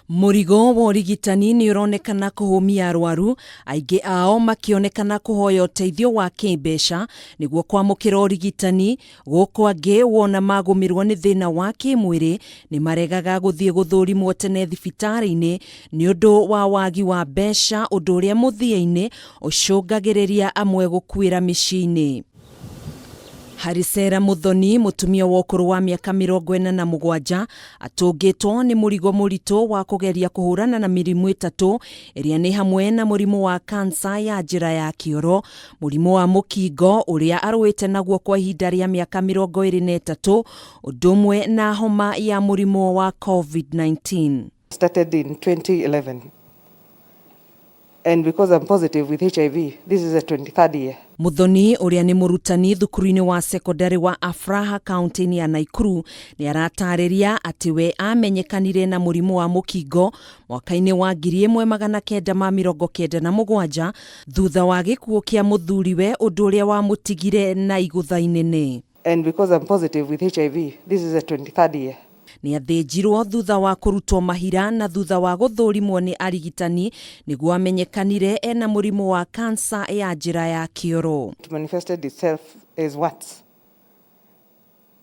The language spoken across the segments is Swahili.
Murigo wa urigitani ni uronekana kuhumia arwaru, aingi ao makionekana kuhoya uteithio wa kimbeca niguo kwamukira urigitani, guku angi wona magumirwo ni thina wa kimwiri ni maregaga guthie guthurimwo tene thibitari-ini ni undu wa wagi wa mbeca, undu uria muthia-ini ucungagiriria amwe gukuira micii-ini. Hari Serah Muthoni, mutumia wa ukuru wa miaka 47 atungitwo ni murigo moritu wa kugeria kuhurana na mirimu itatu iria ni hamwe na murimu wa kansa ya njira ya kioro, murimu wa mukingo uria arwite naguo kwa ihinda ria miaka 23, undu umwe na homa ya murimu wa COVID-19. Started in 2011. And because I'm positive with HIV, this is the 23rd year. Muthoni uria ni murutani thukuru-ini wa secondary wa Afraha kaunti-ini ya Naikuru ni aratariria ati we amenyekanire na murimu wa mukingo mwaka-ini wa 1997 thutha wa gikuo kia muthuriwe undu uria wa mutigire na igutha inene. And because I'm positive with HIV, this is the 23rd year. Ni athinjirwo thutha wa kurutwo mahira na thutha wa guthurimwo ni arigitani niguo amenyekanire ena murimu wa kansa ya njira ya kioro. It manifested itself as warts.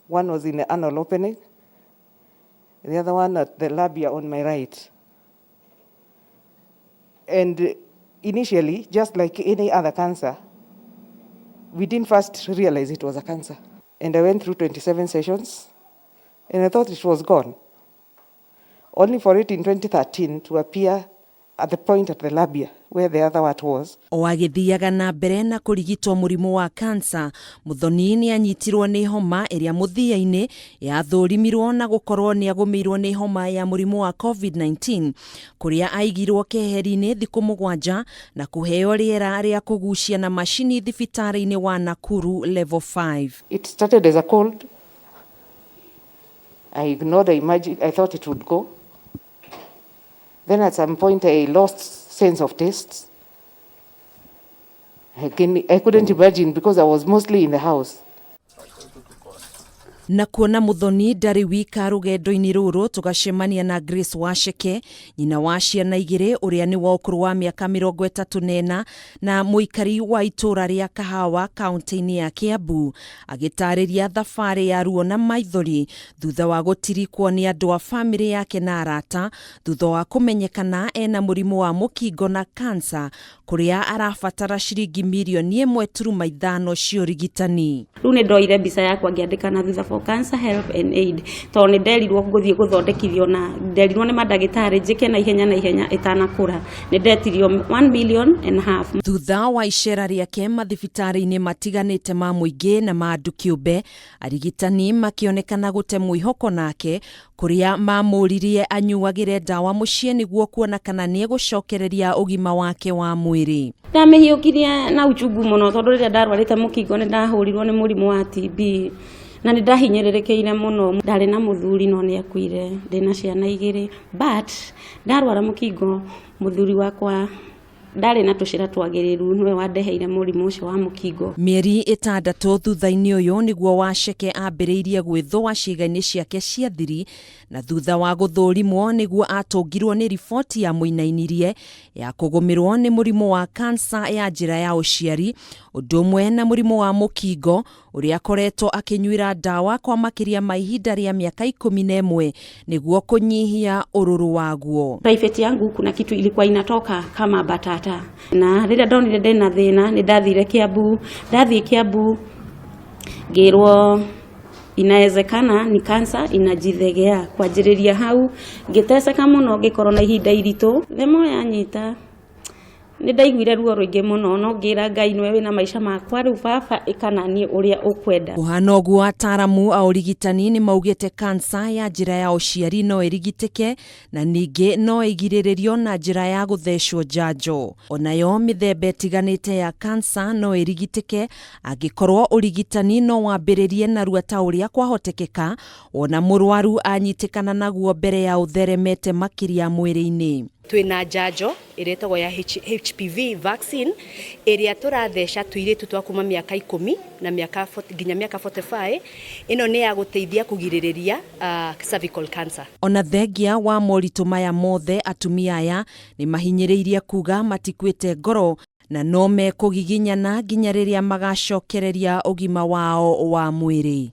One was in the anal opening, the other one at the labia on my right. And initially, just like any other cancer, we didn't first realize it was a cancer. And I went through 27 sessions. And I thought it was gone. Only for it in 2013 to appear at the point at the labia where the other one was. O agithiaga na mbere na kurigitwo murimu wa kansa, Muthoni ni anyitirwo ni homa iria muthia-ini yathurimirwo na gukorwo ni agumiirwo ni homa ya murimu wa COVID-19 kuria aigirwo keheri-ini thiku 7 na kuheo riera ria kugucia na mashini thibitari-ini wa Naikuru level 5. It started as a cold. I ignored the imagine. I thought it would go. Then at some point I lost sense of taste. I couldn't imagine because I was mostly in the house. Na kuona Muthoni ndari wika rugendo-ini ruru tugacemania na Grace Waceke, nyina wa ciana 2 uria ni wa ukuru wa miaka 34 na muikari wa itura ria Kahawa kaunti-ini ya Kiambu, agitariria thabari ya ruo na maithori thutha wa gutirikwo ni andu a family yake na arata thutha wa kumenyekana ena murimu wa mukingo na kansa kuria arabatara ciringi milioni 1.5 cia urigitani. Riu ni ndoire mbica yakwa ngiandika na thutha for cancer help and aid to ni nderirwo guthie guthondekithio na nderirwo ni madagitari njike na ihenya itanakura ni ndetirio 1.5 million. Thutha wa icera riake mathibitari-ini matiganite ma muingi na ma andu kiumbe, arigitani makionekana gute Mwihoko nake kuria mamuririe anyuagire dawa mucie niguo kuona kana ni gucokereria ugima wake wa mwiri. Ndamehiukirie na uchungu muno tondu riria ndarwarite mukingo ni ndahurirwo ni murimu wa TB na ni ndahinyirirekeire muno. Ndari na muthuri no ni akuire, ndina ciana 2, but ndarwara mukingo muthuri wakwa ndari na tucira twagiriru niwe wandeheire murimu ucio wa mukingo. Mieri 6 thutha-ini uyu niguo Waceke ambiriirie gwithwa ciĩga-ini ciake cia thiri, na thutha wa guthurimwo niguo atungirwo ni riboti ya muinainirie ya kugumirwo ni murimu wa kansa ya njira ya uciari, undu umwe na murimu wa mukingo uria akoretwo akinyuira dawa kwa makiria ma ihinda ria miaka 11 niguo kunyihia ururu waguo. Private yangu kuna kitu ilikuwa inatoka kama batata, na rĩrĩa ndonire ndĩna thĩna nĩ ndathire Kiambu. Ndathiĩ Kiambu ngĩrwo inawezekana ni kansa inajithegea. Kwanjĩrĩria hau ngĩteseka muno, ngĩkorwo na ihinda iritũ, themo yanyita ni ndaiguire ruo rũingĩ muno, no ngira Ngai niwe wina maisha makwa, riu baba ikananie uria ukwenda. Kuhana uguo ataramu a urigitani ni maugite kansa ya njira ya uciari no irigitike na ningi no igiriririo na njira ya guthecwo njanjo. Onayo mithemba itiganite ya kansa no irigitike angikorwo urigitani no wambiririe na ruo ta uria kwahotekeka ona murwaru anyitikana naguo mbere ya utheremete makiria mwiri-ini. twina njanjo iretagwo ya HPV vaccine iria turatheca tuiritu twa kuma miaka 10 na miaka nginya miaka 45. Ino ni ya guteithia kugiririria cervical cancer. Ona thengia wa moritu maya mothe atumia aya ni mahinyiriirie kuga matikwite ngoro na no mekugiginyana nginya riria magacokereria ugima wao wa mwiri.